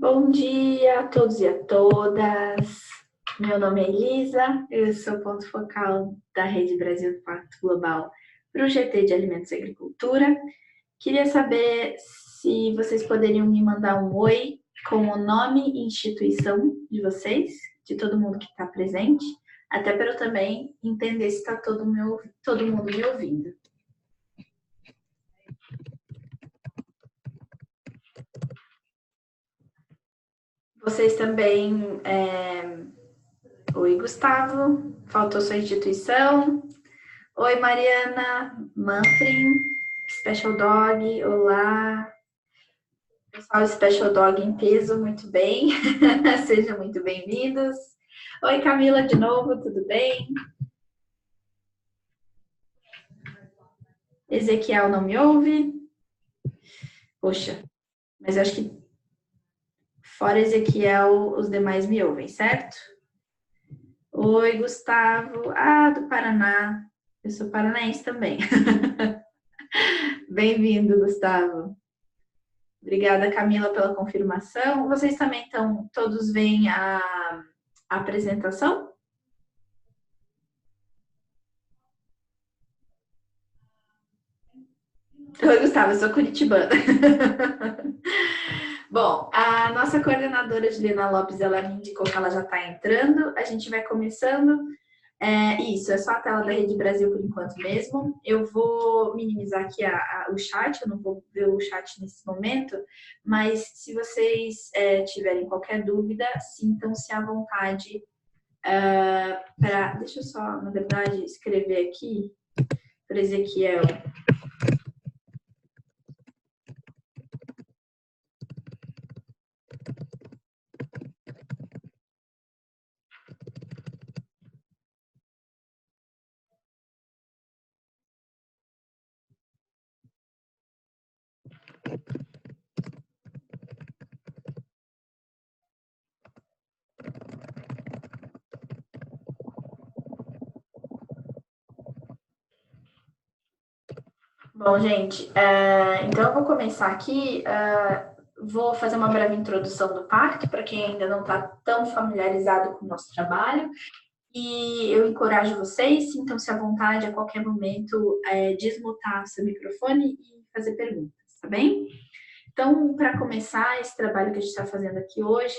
Bom dia a todos e a todas. Meu nome é Elisa, eu sou ponto focal da Rede Brasil do Pacto Global para o GT de Alimentos e Agricultura. Queria saber se vocês poderiam me mandar um oi com o nome e instituição de vocês, de todo mundo que está presente, até para eu também entender se está todo mundo me ouvindo. Vocês também... Oi, Gustavo. Faltou sua instituição. Oi, Mariana. Manfrim. Special Dog. Olá. Pessoal, Special Dog em peso, muito bem. Sejam muito bem-vindos. Oi, Camila, de novo, tudo bem? Ezequiel não me ouve? Poxa, mas eu acho que fora Ezequiel, os demais me ouvem, certo? Oi, Gustavo. Ah, do Paraná. Eu sou paranaense também. Bem-vindo, Gustavo. Obrigada, Camila, pela confirmação. Vocês também estão, todos veem a apresentação? Oi, Gustavo, eu sou curitibana. Bom, a nossa coordenadora, Juliana Lopes, ela me indicou que ela já está entrando. A gente vai começando. Isso, é só a tela da Rede Brasil por enquanto mesmo. Eu vou minimizar aqui o chat, eu não vou ver o chat nesse momento, mas se vocês tiverem qualquer dúvida, sintam-se à vontade deixa eu só, na verdade, escrever aqui para Ezequiel. Bom, gente, então eu vou começar aqui, vou fazer uma breve introdução do pacto, para quem ainda não está tão familiarizado com o nosso trabalho, e eu encorajo vocês, sintam-se à vontade a qualquer momento desmutar seu microfone e fazer perguntas, tá bem? Então, para começar esse trabalho que a gente está fazendo aqui hoje,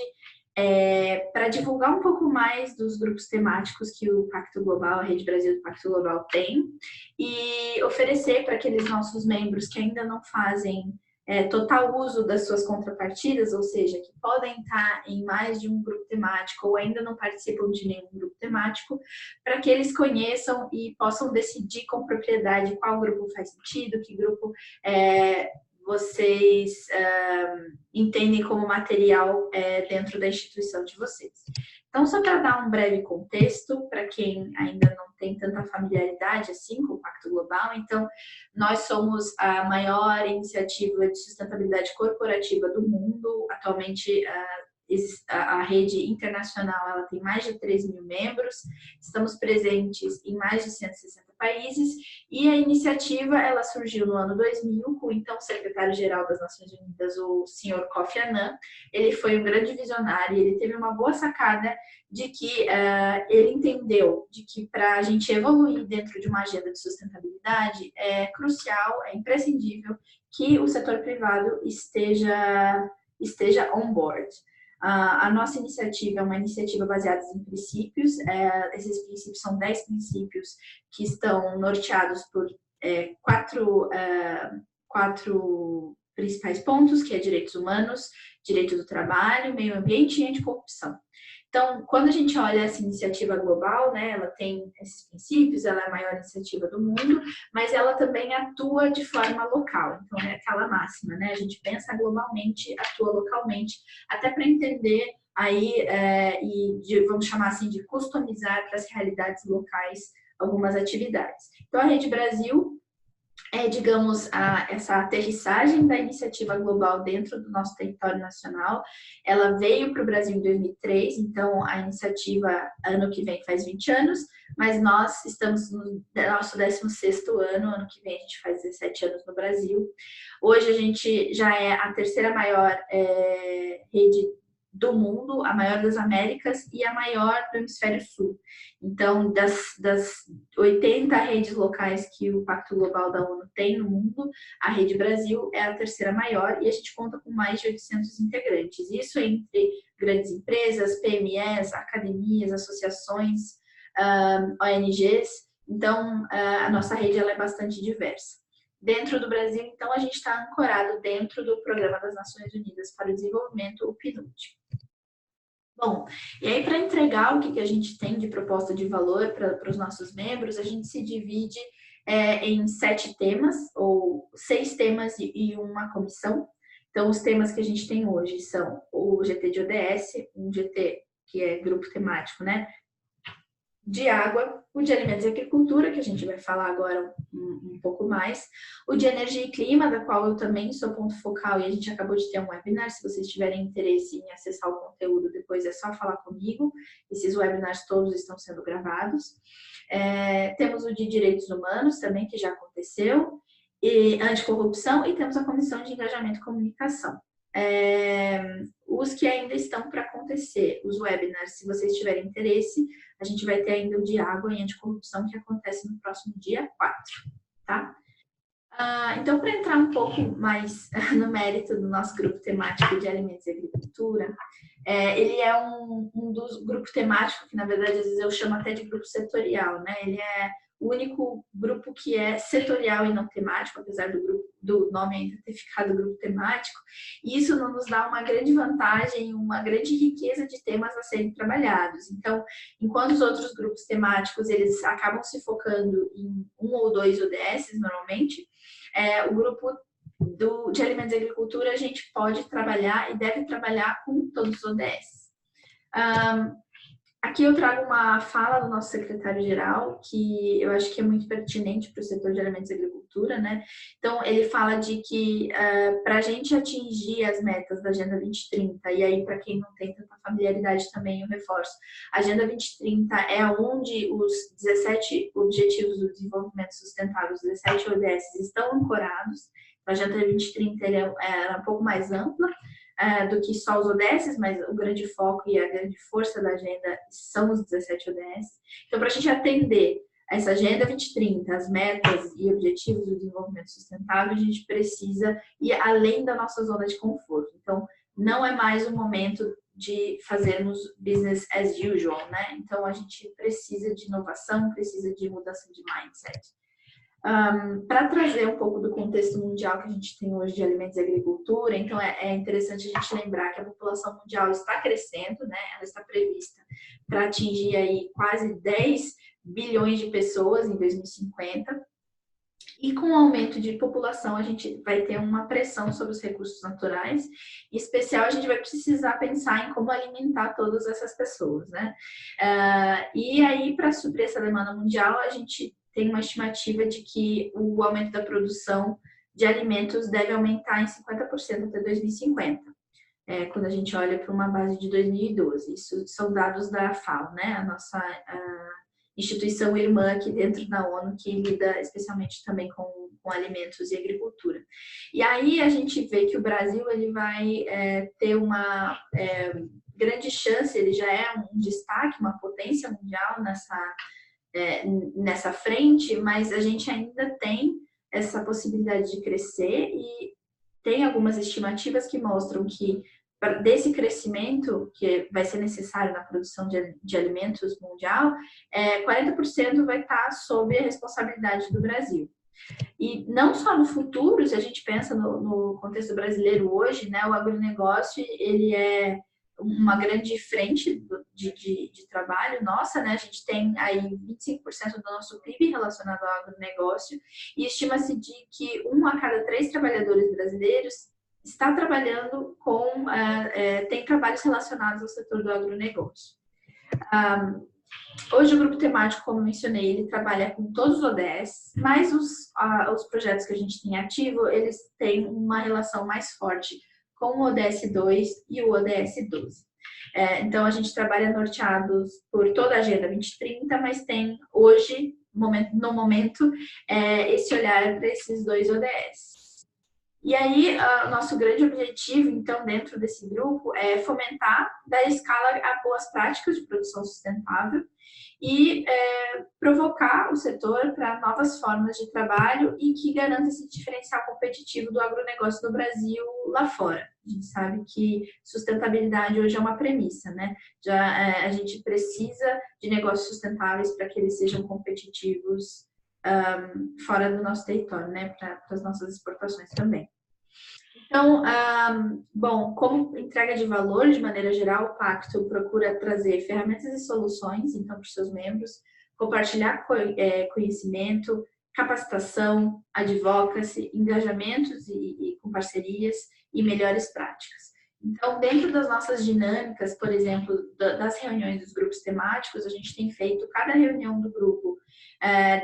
para divulgar um pouco mais dos grupos temáticos que o Pacto Global, a Rede Brasil do Pacto Global tem, e oferecer para aqueles nossos membros que ainda não fazem total uso das suas contrapartidas, ou seja, que podem estar em mais de um grupo temático ou ainda não participam de nenhum grupo temático, para que eles conheçam e possam decidir com propriedade qual grupo faz sentido, que grupo vocês entendem como material dentro da instituição de vocês. Então, só para dar um breve contexto, para quem ainda não tem tanta familiaridade assim com o Pacto Global, então, nós somos a maior iniciativa de sustentabilidade corporativa do mundo. Atualmente, a rede internacional ela tem mais de 3 mil membros, estamos presentes em mais de 160 países, e a iniciativa ela surgiu no ano 2000 com o então secretário-geral das Nações Unidas, o senhor Kofi Annan. Ele foi um grande visionário e ele teve uma boa sacada de que ele entendeu de que para a gente evoluir dentro de uma agenda de sustentabilidade é crucial, é imprescindível que o setor privado esteja on board. A nossa iniciativa é uma iniciativa baseada em princípios. Esses princípios são 10 princípios que estão norteados por quatro principais pontos, que é direitos humanos, direito do trabalho, meio ambiente e anticorrupção. Então, quando a gente olha essa iniciativa global, né, ela tem esses princípios, ela é a maior iniciativa do mundo, mas ela também atua de forma local. Então, é aquela máxima, né? A gente pensa globalmente, atua localmente, até para entender aí, vamos chamar assim, de customizar para as realidades locais algumas atividades. Então, a Rede Brasil, digamos, essa aterrissagem da iniciativa global dentro do nosso território nacional. Ela veio para o Brasil em 2003, então a iniciativa ano que vem faz 20 anos, mas nós estamos no nosso 16º ano que vem a gente faz 17 anos no Brasil. Hoje a gente já é a terceira maior rede do mundo, a maior das Américas e a maior do Hemisfério Sul. Então, das 80 redes locais que o Pacto Global da ONU tem no mundo, a Rede Brasil é a terceira maior e a gente conta com mais de 800 integrantes. Isso entre grandes empresas, PMEs, academias, associações, ONGs. Então, a nossa rede ela é bastante diversa. Dentro do Brasil, então, a gente está ancorado dentro do Programa das Nações Unidas para o Desenvolvimento, o PNUD. Bom, e aí para entregar o que a gente tem de proposta de valor para os nossos membros, a gente se divide em 7 temas, ou 6 temas e uma comissão. Então, os temas que a gente tem hoje são o GT de ODS, um GT que é grupo temático, né? De água, o de alimentos e agricultura, que a gente vai falar agora um pouco mais, o de energia e clima, da qual eu também sou ponto focal e a gente acabou de ter um webinar. Se vocês tiverem interesse em acessar o conteúdo, depois é só falar comigo. Esses webinars todos estão sendo gravados. Temos o de direitos humanos também, que já aconteceu, e anticorrupção, e temos a comissão de engajamento e comunicação. Os que ainda estão para acontecer, os webinars, se vocês tiverem interesse, a gente vai ter ainda o de água e anticorrupção, que acontece no próximo dia 4, tá? Então, para entrar um pouco mais no mérito do nosso grupo temático de alimentos e agricultura, ele é um dos grupos temáticos, que na verdade às vezes eu chamo até de grupo setorial, né? Ele é o único grupo que é setorial e não temático, apesar do nome ainda ter ficado grupo temático, e isso nos dá uma grande vantagem, uma grande riqueza de temas a serem trabalhados. Então, enquanto os outros grupos temáticos, eles acabam se focando em 1 ou 2 ODS, normalmente, o grupo de alimentos e agricultura, a gente pode trabalhar e deve trabalhar com todos os ODS. Aqui eu trago uma fala do nosso secretário-geral, que eu acho que é muito pertinente para o setor de alimentos e agricultura, né? Então, ele fala de que para a gente atingir as metas da Agenda 2030, e aí para quem não tem tanta familiaridade também eu reforço, a Agenda 2030 é onde os 17 Objetivos do Desenvolvimento Sustentável, os 17 ODS, estão ancorados. A Agenda 2030 é um pouco mais ampla, do que só os ODS, mas o grande foco e a grande força da agenda são os 17 ODS. Então, para a gente atender essa Agenda 2030, as metas e objetivos do desenvolvimento sustentável, a gente precisa ir além da nossa zona de conforto. Então, não é mais o momento de fazermos business as usual, né? Então, a gente precisa de inovação, precisa de mudança de mindset. Para trazer um pouco do contexto mundial que a gente tem hoje de alimentos e agricultura, então é interessante a gente lembrar que a população mundial está crescendo, né? Ela está prevista para atingir aí quase 10 bilhões de pessoas em 2050. E com o aumento de população, a gente vai ter uma pressão sobre os recursos naturais. Em especial, a gente vai precisar pensar em como alimentar todas essas pessoas, né? E aí, para suprir essa demanda mundial, a gente tem uma estimativa de que o aumento da produção de alimentos deve aumentar em 50% até 2050, quando a gente olha para uma base de 2012. Isso são dados da FAO, né? A nossa instituição irmã aqui dentro da ONU, que lida especialmente também com alimentos e agricultura. E aí a gente vê que o Brasil ele vai ter uma grande chance, ele já é um destaque, uma potência mundial nessa frente, mas a gente ainda tem essa possibilidade de crescer e tem algumas estimativas que mostram que desse crescimento que vai ser necessário na produção de alimentos mundial, 40% vai estar sob a responsabilidade do Brasil. E não só no futuro, se a gente pensa no contexto brasileiro hoje, né, o agronegócio ele é uma grande frente de trabalho nossa, né? A gente tem aí 25% do nosso PIB relacionado ao agronegócio e estima-se de que 1 a cada 3 trabalhadores brasileiros está trabalhando tem trabalhos relacionados ao setor do agronegócio. Hoje o grupo temático, como eu mencionei, ele trabalha com todos os ODS, mas os projetos que a gente tem ativo, eles têm uma relação mais forte com o ODS 2 e o ODS 12. Então, a gente trabalha norteados por toda a Agenda 2030, mas tem hoje, no momento, esse olhar para esses dois ODS. E aí, o nosso grande objetivo, então, dentro desse grupo, é fomentar, dar escala a boas práticas de produção sustentável e provocar o setor para novas formas de trabalho e que garanta esse diferencial competitivo do agronegócio no Brasil lá fora. A gente sabe que sustentabilidade hoje é uma premissa, né? A gente precisa de negócios sustentáveis para que eles sejam competitivos fora do nosso território, né? Para as nossas exportações também. Então, bom, como entrega de valor, de maneira geral, o Pacto procura trazer ferramentas e soluções, então, para os seus membros, compartilhar conhecimento, capacitação, advocacy, engajamentos e com parcerias e melhores práticas. Então, dentro das nossas dinâmicas, por exemplo, das reuniões dos grupos temáticos, a gente tem feito cada reunião do grupo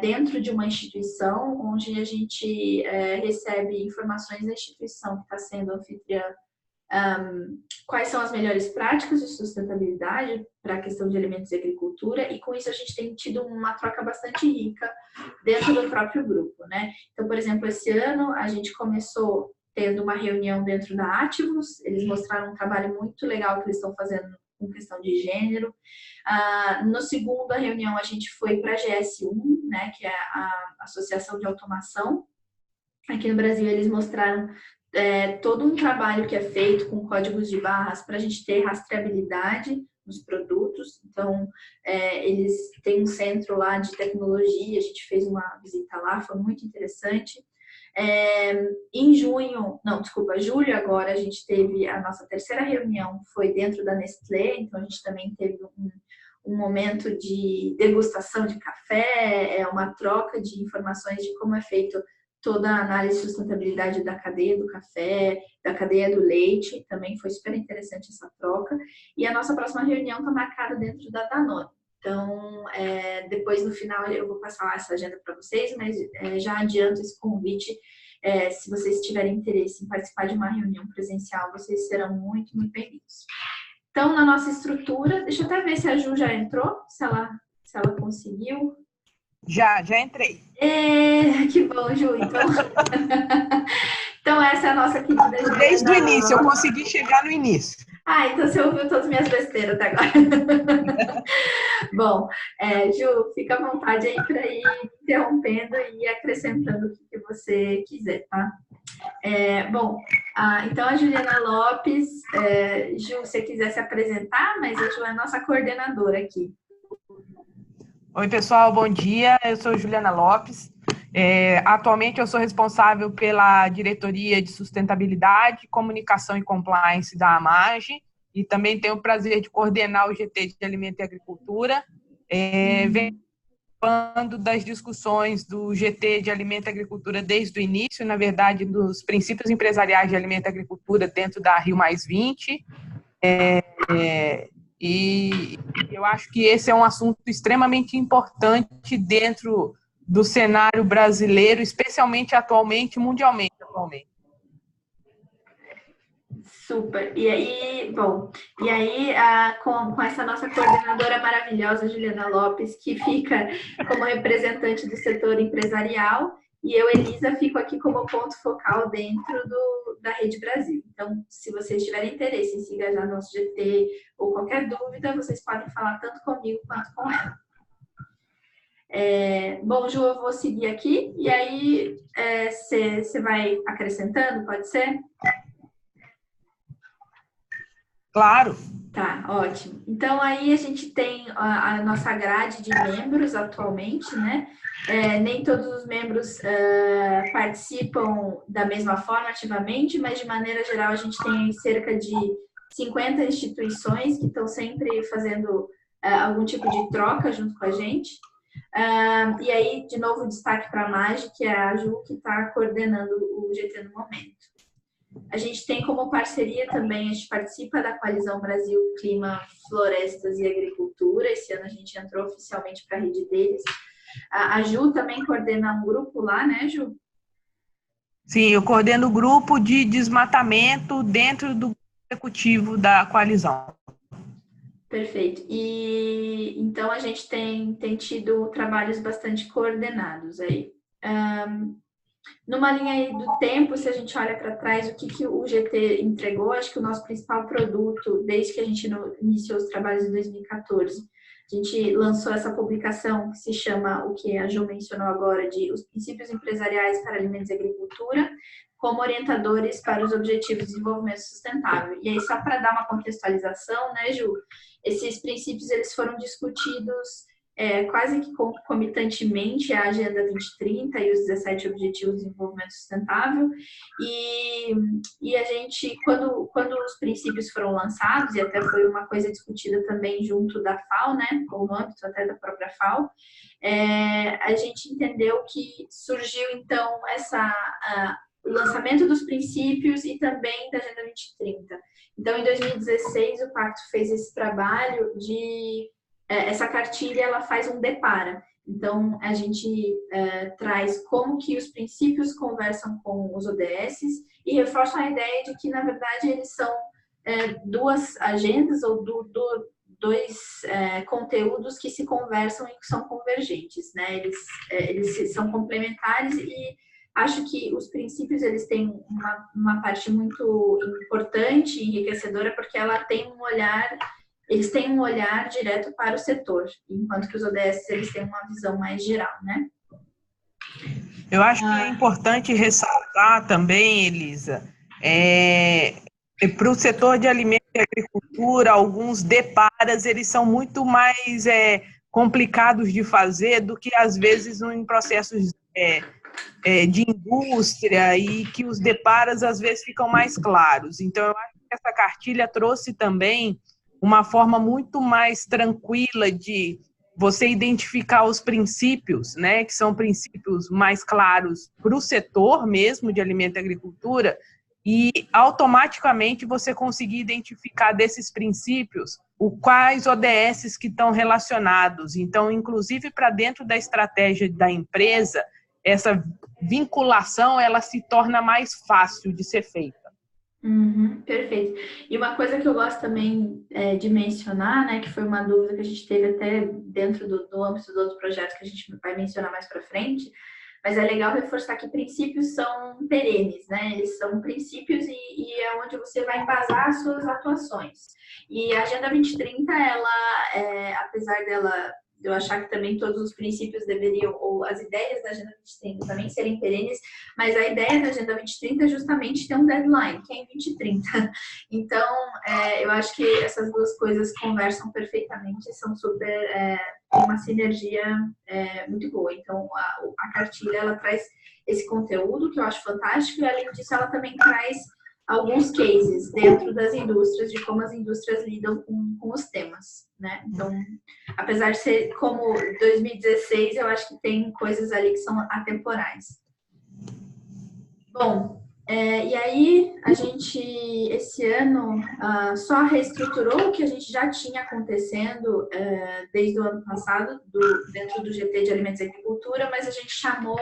dentro de uma instituição, onde a gente recebe informações da instituição que está sendo anfitriã, quais são as melhores práticas de sustentabilidade para a questão de alimentos e agricultura, e com isso a gente tem tido uma troca bastante rica dentro do próprio grupo, né? Então, por exemplo, esse ano a gente começou tendo uma reunião dentro da Ativos, eles mostraram um trabalho muito legal que eles estão fazendo com questão de gênero. No segunda reunião, a gente foi para a GS1, né, que é a Associação de Automação. Aqui no Brasil, eles mostraram todo um trabalho que é feito com códigos de barras para a gente ter rastreabilidade nos produtos. Então, eles têm um centro lá de tecnologia, a gente fez uma visita lá, foi muito interessante. Em julho agora, a gente teve a nossa terceira reunião, foi dentro da Nestlé, então a gente também teve um momento de degustação de café, uma troca de informações de como é feito toda a análise de sustentabilidade da cadeia do café, da cadeia do leite, também foi super interessante essa troca. E a nossa próxima reunião está marcada dentro da Danone. Então, depois no final eu vou passar essa agenda para vocês, mas já adianto esse convite. Se vocês tiverem interesse em participar de uma reunião presencial, vocês serão muito, muito bem-vindos. Então, na nossa estrutura, deixa eu até ver se a Ju já entrou, se ela conseguiu. Já entrei. Que bom, Ju. Então essa é a nossa querida Juliana. Desde o início, eu consegui chegar no início. Então você ouviu todas as minhas besteiras até agora. Bom, Ju, fica à vontade aí para ir interrompendo e acrescentando o que você quiser, tá? Então a Juliana Lopes, Ju, se você quiser se apresentar, mas a Ju é a nossa coordenadora aqui. Oi, pessoal, bom dia. Eu sou Juliana Lopes. Atualmente, eu sou responsável pela Diretoria de Sustentabilidade, Comunicação e Compliance da AMAGE e também tenho o prazer de coordenar o GT de Alimento e Agricultura. Venho participando das discussões do GT de Alimento e Agricultura desde o início, na verdade, dos princípios empresariais de alimento e agricultura dentro da Rio+20. E eu acho que esse é um assunto extremamente importante dentro do cenário brasileiro, especialmente atualmente, mundialmente atualmente. Super. E aí, com essa nossa coordenadora maravilhosa, Juliana Lopes, que fica como representante do setor empresarial, e eu, Elisa, fico aqui como ponto focal dentro da Rede Brasil. Então, se vocês tiverem interesse em se engajar no nosso GT ou qualquer dúvida, vocês podem falar tanto comigo quanto com ela. Bom, Ju, eu vou seguir aqui, e aí você vai acrescentando, pode ser? Claro. Tá, ótimo. Então, aí a gente tem a nossa grade de membros atualmente, né? Nem todos os membros participam da mesma forma ativamente, mas de maneira geral a gente tem cerca de 50 instituições que estão sempre fazendo algum tipo de troca junto com a gente. E aí, de novo, destaque para a MAGE, que é a Ju que está coordenando o GT no momento. A gente tem como parceria também, a gente participa da Coalizão Brasil Clima, Florestas e Agricultura. Esse ano a gente entrou oficialmente para a rede deles. A Ju também coordena um grupo lá, né, Ju? Sim, eu coordeno o grupo de desmatamento dentro do executivo da coalizão. Perfeito. E então a gente tem tido trabalhos bastante coordenados aí. Numa linha aí do tempo, se a gente olha para trás, o que o GT entregou, acho que o nosso principal produto, desde que a gente iniciou os trabalhos em 2014, a gente lançou essa publicação que se chama, o que a Ju mencionou agora, de Os Princípios Empresariais para Alimentos e Agricultura, como orientadores para os Objetivos de Desenvolvimento Sustentável. E aí, só para dar uma contextualização, né, Ju? Esses princípios, eles foram discutidos quase que concomitantemente à Agenda 2030 e os 17 Objetivos de Desenvolvimento Sustentável. E a gente, quando os princípios foram lançados, e até foi uma coisa discutida também junto da FAO, né, ou no âmbito até da própria FAO, a gente entendeu que surgiu, então, o lançamento dos princípios e também da Agenda 2030. Então, em 2016, o Pacto fez esse trabalho de... essa cartilha, ela faz um depara. Então, a gente traz como que os princípios conversam com os ODSs e reforçam a ideia de que, na verdade, eles são duas agendas ou dois conteúdos que se conversam e que são convergentes, né? Eles são complementares e acho que os princípios, eles têm uma parte muito importante e enriquecedora, porque ela tem um olhar, eles têm um olhar direto para o setor, enquanto que os ODS, eles têm uma visão mais geral, né? Eu acho que é importante ressaltar também, Elisa, para o setor de alimentos e agricultura, alguns deparas, eles são muito mais complicados de fazer do que, às vezes, em processos de indústria, e que os deparas às vezes ficam mais claros. Então, eu acho que essa cartilha trouxe também uma forma muito mais tranquila de você identificar os princípios, né, que são princípios mais claros para o setor mesmo de alimento e agricultura, e automaticamente você conseguir identificar desses princípios quais ODSs que estão relacionados. Então, inclusive para dentro da estratégia da empresa, essa vinculação, ela se torna mais fácil de ser feita. Perfeito. E uma coisa que eu gosto também de mencionar, né, que foi uma dúvida que a gente teve até dentro do âmbito do outro projeto que a gente vai mencionar mais para frente, mas é legal reforçar que princípios são perenes, né? Eles são princípios e é onde você vai embasar as suas atuações. E a Agenda 2030, ela, apesar dela... eu achar que também todos os princípios deveriam, ou as ideias da Agenda 2030 também serem perenes, mas a ideia da Agenda 2030 é justamente ter um deadline, que é em 2030. Então, eu acho que essas duas coisas conversam perfeitamente, são super, uma sinergia muito boa. Então, a cartilha, ela traz esse conteúdo que eu acho fantástico, e além disso, ela também traz alguns cases dentro das indústrias, de como as indústrias lidam com os temas, né? Então, apesar de ser como 2016, eu acho que tem coisas ali que são atemporais. Bom, e aí a gente, esse ano, só reestruturou o que a gente já tinha acontecendo desde o ano passado, dentro do GT de Alimentos e Agricultura, mas a gente chamou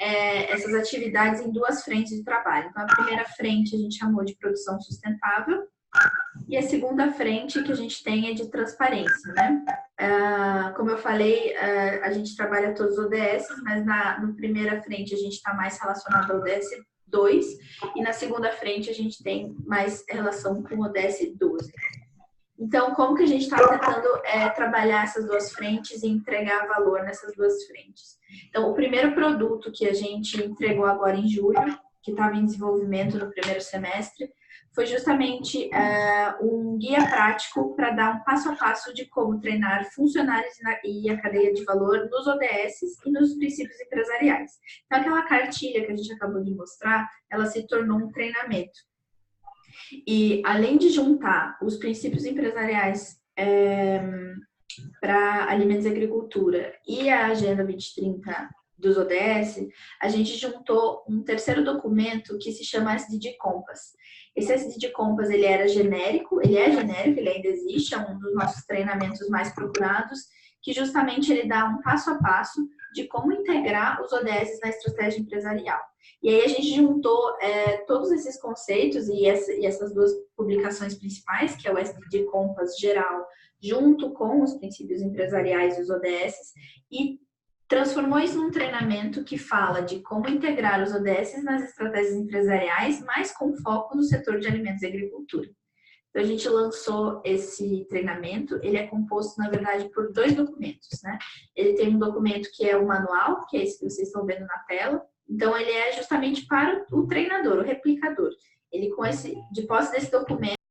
essas atividades em duas frentes de trabalho. Então, a primeira frente a gente chamou de produção sustentável, e a segunda frente que a gente tem é de transparência, né? Como eu falei, a gente trabalha todos os ODS, mas na primeira frente a gente está mais relacionado ao ODS 2, e na segunda frente a gente tem mais relação com o ODS 12. Então, como que a gente está tentando trabalhar essas duas frentes e entregar valor nessas duas frentes? Então, o primeiro produto que a gente entregou agora em julho, que estava em desenvolvimento no primeiro semestre, foi justamente um guia prático para dar um passo a passo de como treinar funcionários e a cadeia de valor nos ODSs e nos princípios empresariais. Então, aquela cartilha que a gente acabou de mostrar, ela se tornou um treinamento. E, além de juntar os princípios empresariais para alimentos e agricultura e a Agenda 2030 dos ODS, a gente juntou um terceiro documento que se chama SDG Compass. Esse SDG Compass, ele é genérico, ele ainda existe, é um dos nossos treinamentos mais procurados, que justamente ele dá um passo a passo de como integrar os ODS na estratégia empresarial. E aí a gente juntou todos esses conceitos e essas duas publicações principais, que é o SDG Compass geral, junto com os princípios empresariais e os ODS, e transformou isso num treinamento que fala de como integrar os ODS nas estratégias empresariais, mas com foco no setor de alimentos e agricultura. Então, a gente lançou esse treinamento, ele é composto, na verdade, por 2 documentos, né? Ele tem um documento que é o manual, que é esse que vocês estão vendo na tela. Então, ele é justamente para o treinador, o replicador. Ele, de posse desse documento,